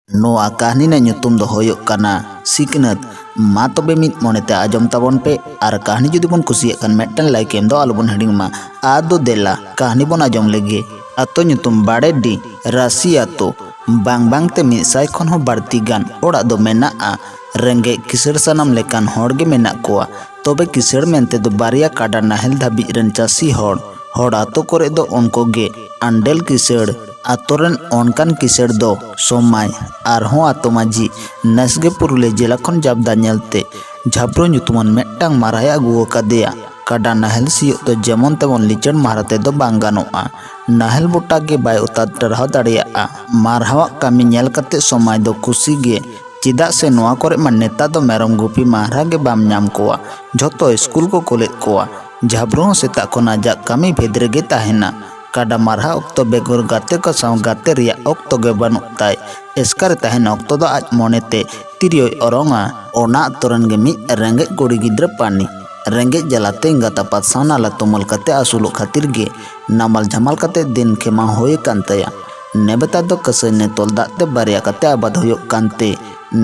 नोआ कहानी ने nyutum दो होयोग काना सिकनत मा तबे मित मोनेते आजम ताबन पे आर कहानी जुदी बन कुसिया कान मेटन लाइक एम दो आलबन हेडिंग मा आदो देला कहानी बन आजम लेगे अतो nyutum बाड़े डी राशि अतो बांग बांग ते मित साय खन हो बाड़ती गान ओड़ा दो मेना आ रेंगे किसड़ सनम लेकान होड़ गे मेना कोआ तबे किसड़ मेनते दो बारिया काडा नाहेल धाबी रन चासी होड़ आतो करे दो उनको गे अंडेल किसड़ आतोरन ओनकान किसड़ दो सोमाय आरहों आतो माजी नसगे पुरुले जिला खन जाबदा नेलते झाब्रो nyutuman मेट्टांग माराय अगुओ कादेया काडा नाहेल सियोग दो जेमन तेमन लिचड़ माराते दो बांग गानोआ नाहेल बोटा गे बाय उतार टरहाव दाड़ेयाआ मारहावा कामी नेल कते सोमाय दो खुशी गे चिदा से नोआ करे मा नेता दो मेरम गुपी माहरा गे बाम नाम कोआ झोतो स्कूल को कोलेद कोआ झाब्रो सेता खन आजाग कामी भेद्रे गे ताहेना काडा मारहा ऑक्तो बेगोर गाते को साव गाते रिया ऑक्तो गे बानुक ताय एस्कार ताहेन ऑक्तो दो आज मोनेते तिरियोय ओरोंगा ओना तोरन गे मि रेंगे गोड़ी गिद्र पानी रेंगे जलाते इंगाता पात सावनाला तोमल कते आसुलो खातिर गे नामल झमाल कते दिन खेमा होय कांतया नेबता दो कसय ने तोल दाते बारिया कते आबाद होयोग कांते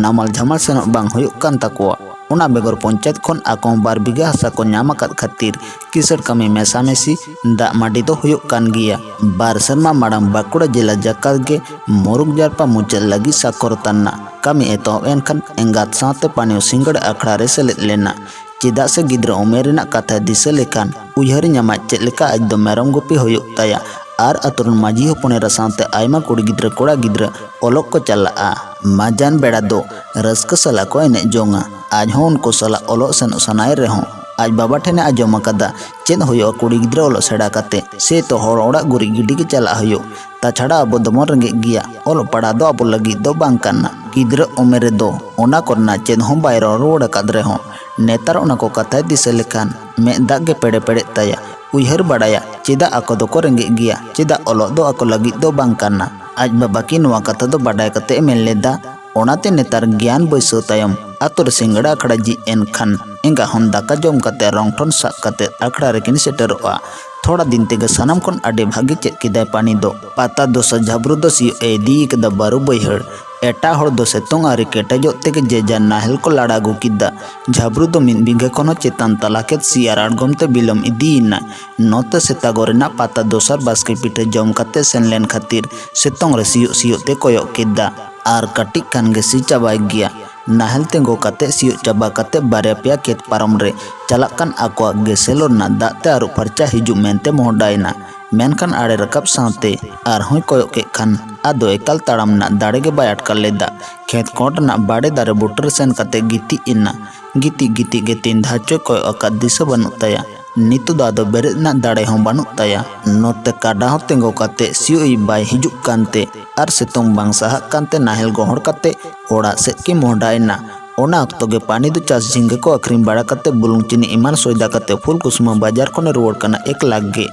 नामल झमाल सेनो बांग होयोग कान ताकोआ उना बेगर पंचायत खन आको 2 बीघा हसा को नाम आकाद खातिर किसड़ कामी मेसा मेसी दा माडी दो होयोग कान गिया बार शर्मा माड़ाम बाकुड़ा जिला जाकात गे मोरुग जारपा मुचल लगी साकर तन्ना कामी एतोहब एनखान एंगात सावते पानियो सिंगड़ आखड़ा रे सेलेद लेना चिदा से गिद्रा उमेर रेना कथा दिशा लेकान उयहर ᱧᱟᱢᱟ चेद लेका आज दो मेरम गुपी होयोग ताया आर अतुरन माजी होपनेरा सावते आयमा कुड़ी गिद्रा कोड़ा गिद्रा ओलोक को चलाआ माजान बेड़ा दो रस्क सला को एने जोंगा आज हों उनको सला ओलोक सेनो सनाय रेहों आज बाबा ठेने आजम अकादा चेद होयो कुड़ी गिद्रा ओलोक सेड़ा काते से तो होड़ ओड़ा गुरी गिडी के चला होयो ताछाड़ा अबो दमो रेंगे गिया ओलो पड़ा दो अबो लगी दो बांग काना गिद्रा उमेर दो ओना करना चेद हों बायरो रोड़ काद रेहों नेतार ओना को कथा दिशा लेखान मे दाग गे पेड़े पेड़े ताया उयहर बाड़ाया चेदा आको दो को रेंगे गिया चेदा ओलो दो आको लगी दो बांग काना आज बाबा की नोआ कथा दो बाडाय कते मेन लेदा ओनाते नेतार ज्ञान बैसो तायम आतुर सिंगड़ा आखड़ा जी एनखान एंगा हन दाका जम कते रंगठन साब कते आखड़ा रेकिन सेटरोआ थोड़ा दिन तेगे सनम खन आडे भागी चेद किदाय पानी दो पाता दो सा झाब्रु दो सियो ए दी कदा बारु बैहड़ एटा होड़ दो सेतोंग आरी केटेजो तेगे जेजा नाहेल को लाड़ा गु किदा झाब्रु दो मिन बिंगे खनो चेतान तलाकेत सियार आड़गोम ते बिलम इदीना नोते सेता गोरेना पाता दोसर बास्के पिठे जम कते सेन लेन खातिर सेतोंग रे सियो सियो ते कोयो किदा आर कटिक कान गे सी चाबाय गिया नाहेल तेंगो कते सियो चाबा कते बारे पिया केत पारम रे चलाकान आको गे सेलोर ना दाते आरु फरचा हिजु मेनते मोहडायना मेनखान आड़े रकब सावते आर होय कोयो के खान आदो एकाल ताड़ाम ना दाड़े गे बाय अटकल लेदा खेत कोट ना बाड़े दारे बुटर सेन कते गिती इना गिती गिती गे तीन धाचो कोयो अका दिशा बानुक ताया नितु दादो बेरे ना दाड़े हों बानुक ताया नोते काडा हो तेंगो कते सियोई बाय हिजुक कानते आर सेतोंग बांग साहा कानते नाहेल गोहड़ कते ओड़ा सेद के मोहडायना ओना अक्तो गे पानी दो चास झिंगे को अखरिम बाड़ा कते बुलुंग चिनी इमान सोयदा कते फुल कुसुमा बाजार कोने रुवाड़ काना 1 लाख गे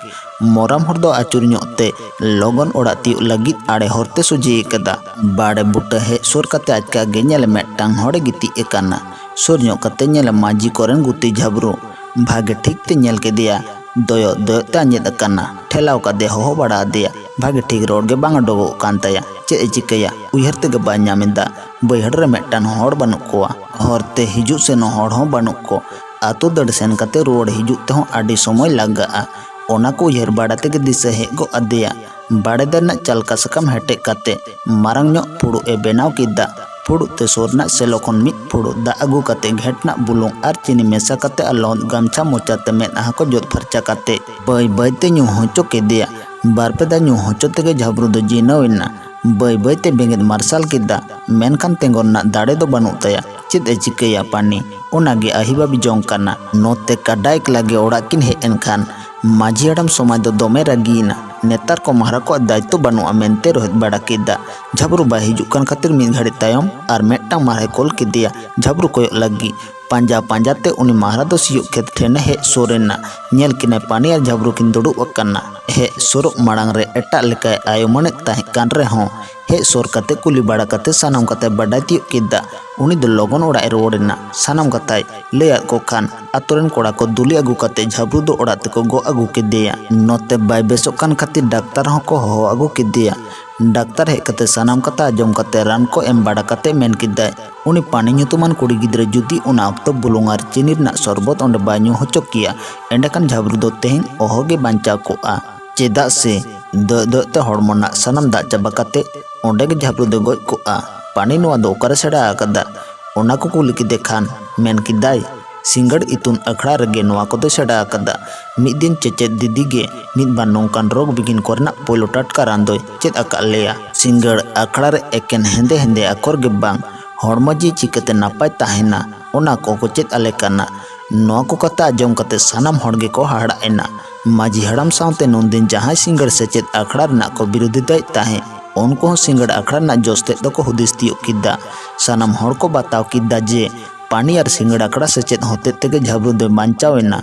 मोराम हर दो आचुर ᱧᱚᱜते लगन ओड़ा तियो लगी आड़े होरते सुजी कदा बाड़े बुटा हे सोर कते आजका गे नेल मेट्टांग होड़े गिती एकाना सोर ᱧᱚᱜ कते नेल माजी कोरेन गुती झाब्रो भागे ठीक ते नेल के दिया दोयो दोयो ते आंजेद अकाना ठेलाव कादे हो बड़ा दिया भागे ठीक रोड गे बांग डोगो कांताया चे चिकया उयहर ते गे बाय ᱧᱟᱢᱮदा बैहड़ रे मेट्टान होड़ बानुक कोआ होरते हिजु सेनो होड़ हो बानुक को आतो दड़ सेन कते रोड हिजु ते हो आडी समय लागा ओना को उयहर बाड़ा तेगे दिशा हेज गो अदेया बाड़े दरना चलका सकम हेटे कते मारंग ᱧᱚᱜ फुड़ु ए बेनाव किदा फुड़ु ते सोरना सेलोखन मिट फुड़ु दा अगु कते घेटना बुलुंग आर चिनी मेसा कते अलोन गामछा मोचाते मेदहा को जोत फरचा कते बाय बाय ते न्यू होचो केदिया बारपे दा न्यू होचो तेगे झाब्रु दो जिनोइना बाय बाय ते बेंगेद मार्शल किदा मेनखान तेंगोना दाड़े दो बानुक ताया चेद ए चिकया पानी ओनागे आहिबा बिजोंग काना नोते काडाइक लागे ओड़ा किन हे एनखान माझी हड़म समाज दो दोमे रगीना नेतार को महारा को दायित्व बानुआ मेनते रोहित बाड़ा किदा झाब्रु बाय हिजुकान खातिर मिद घड़ी तायम आर मेट्टांग मारे कोल किदिया झाब्रु कोयो लगी पांजा पांजाते उनी महारा दो सियो खेत ठेने हे सोरेना नेल किने पानी आर झाब्रु किन दुड़ुब अकाना हेज सुरुक मांग रे एटा लेकाय आयोमने ताहे कान रेहों हेज सुर कते कुली बाड़ा कते सानाम कते बाडाय तियोग किदा उनी दो लगन ओड़ा रुवाड़ेना सानाम कथाय लैयाद को खान आतोरेन कोड़ा को दुली आगु कते झाबरू दो ओड़ा तेको गो आगु केदेया नोते बाय बेसोग कान खातिर डाक्तार हको होहो आगु केदेया डाक्तार हेज कते सानाम कथा आजम कते रान को एम बाड़ा कते मेन किदाय उनी पानी nyutuman कुड़ी गिद्रा जुदी उना अक्तो बुलुंग आर चीनी रना सरबत ओंडे बाय ᱧᱩ होचो किया एंडेकान झाबरू दो तेहें ओहोगे बांचाव कोआ चेदा से दते हड़मोना सानाम दा चाबा कते ओंडे गे झाबरू दो गoj कोआ पानी नोआ दो ओकारे सेड़ा आकदा ओना को कुली किदे खान मेन किदाय सिंगड़ इतुन अखड़ा रगे नोआ कोदे सेड़ा आकदा मिद दिन चेचेद दीदी गे मिद बार नोंकान रोग बिगिन कोरना पोलो टटका रांदोय चेद आका लेया सिंगड़ अखड़ा रे एकेन हेंदे हेंदे आकोर गे बांग हड़मो जी चिकाते नापाय ताहेना ओना को चेद आले काना नोआ को कथा आजम कते सानाम हड़गे को हाड़ा एना माजी हड़ाम सावते नोंदिन जहां सिंगड़ सेचेद अखड़ा रना को विरोधिताय ताहे उनको सिंगड़ अखड़ा रना जोस्ते दो को हुदिस तियोग किदा सानाम हड़ को बताव किदा जे पानी और सिंगड़ अखड़ा सेचेद होते तेगे झाबरू दो बांचावेना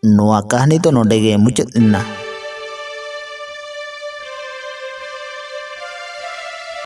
नोआ कहानी तो नोडेगे मुचाद एना।